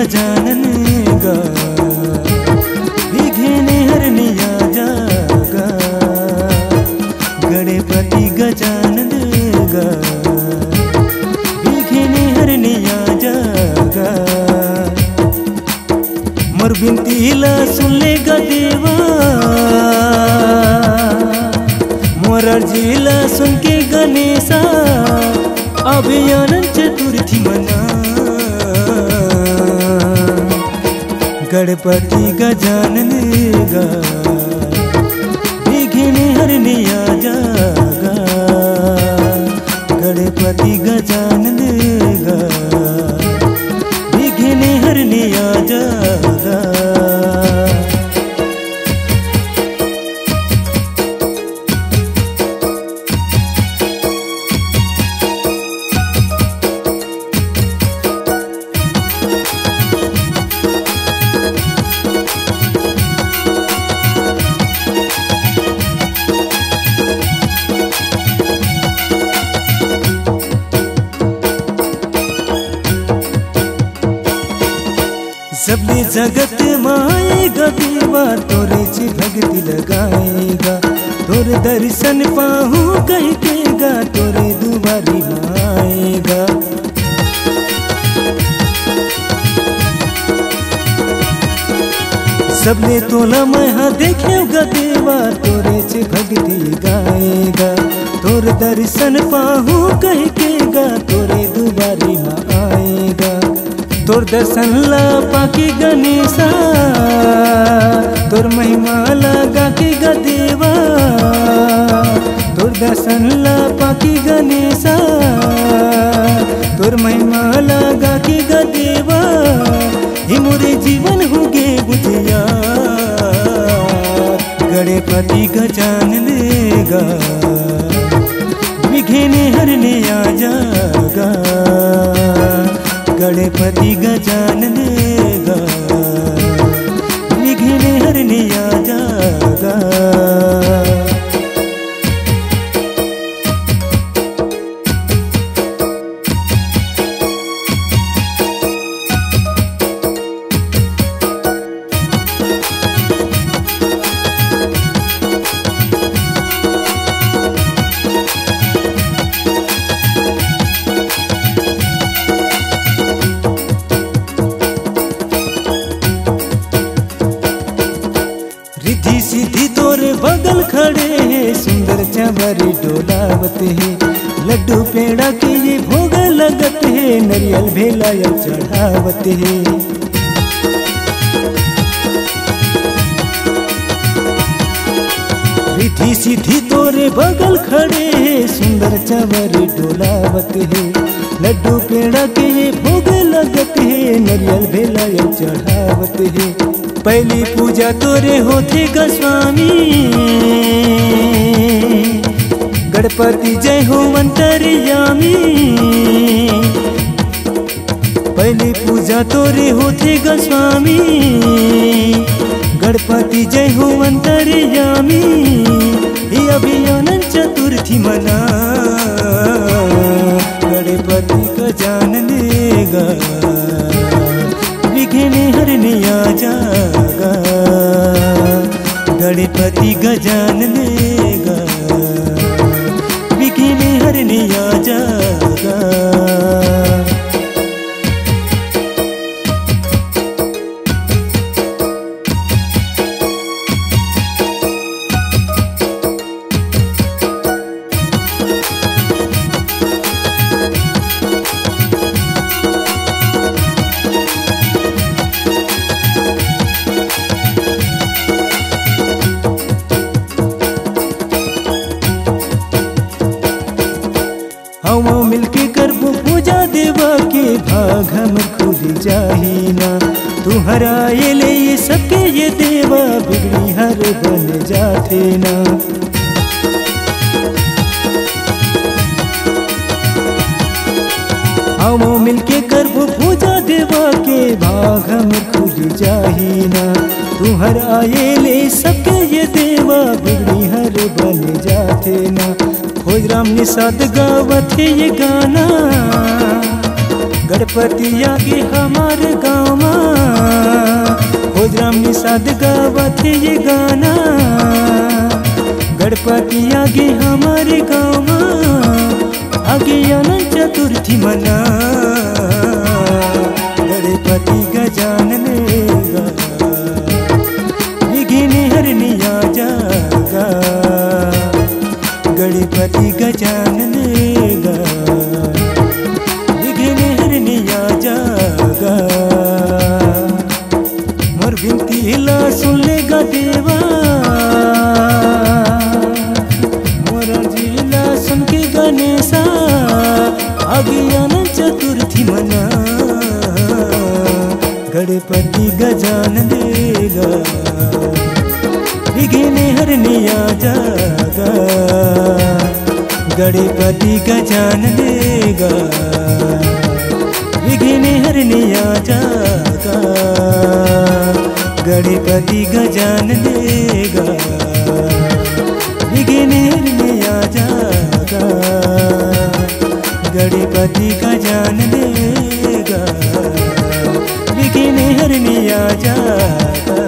गजानन गा विघ्ने हरनिया जागा गणपति गजानन गा विघ्ने हरनिया जागा मोर बिनती ला सुन लेगा देवा मोर अर्जी ला सुन के गणेशा अभियान चतुर्थी मना गणपति गजानन गा विघ्ने हरनिया जागा गणपति गजानन गा विघ्ने हरनिया जागा सबने जगत माएगा देवा तोरे ची भक्ति लगाएगा तोरे दर्शन पाहू कह केगा तोरे दुबारी आएगा सबने तोला मैं देखेगा देवा तोरे ची भक्ति गाएगा तोरे दर्शन पाहू कह केगा तोरे दुबारी आएगा तोर दर्शन ला पाके गणेशा तोर महिमा लगा के गदेवा तोर दर्शन ला पाके गणेशा तोर महिमा लगा के गदेवा ही मोरे जीवन हो गे बुझिया गणपति गजानन गा विघ्ने हरनिया जागा गणपति गजानन गा विघ्ने हरनिया जागा रिद्धि सिद्धि तोरे बगल खड़े हैं सुंदर चंवरी डोलावत है लड्डू पेड़ा के ये भोग लगत है नरियल भेलाया चढ़ावत है रिद्धि सिद्धि तोरे बगल खड़े हैं सुंदर चंवरी डोलावत है लड्डू पेड़ा के ये भोग लगत है नरियल भेलाया चढ़ावत है पहली पूजा तोरे होते गा स्वामी गणपति जय हो अंतर्यामी पहली पूजा तोरे होते गा स्वामी गणपति जय हो अंतर्यामी ये अभियान चतुर्थी मना गणपति गजानन गा विघ्ने हरनिया जागा गणपति गजानन गा विघ्ने हरनिया जागा हम मिलके करबो पूजा देवा के भाग हम खुद जाही ना तू हराए ले ये सबके ये देवा बिगड़ी हर बन जाते ना हम मिलके करबो पूजा देवा के भाग हम खुद जाही ना तू हराए ले सबके ये देवा बिगड़ी हर बन जाते ना खोज राम निषाद गावत है ये गाना गणपति आगे हमारे गाँव में खोजराम निषाद गावत ये गाना। गणपति आगे हमारे गाँव में आगे अनंत चतुर्थी मना। गणपति गजानन गा विघ्न हरनिया जागा। गणपति गजानन गा विघ्न हरनिया जागा। मोर विनती ला सुन लेगा देवा, मोर जिला सुन के गणेशा आगे अनंत चतुर्थी मना। गणपति गजानन देगा विघ्न हरनिया जागा। गणपति गजानन देगा विघ्न हरनिया जागा। गणपति गजानन देगा विघ्न हरनिया जागा। गणपति गजानन देगा विघ्न हरनिया जागा।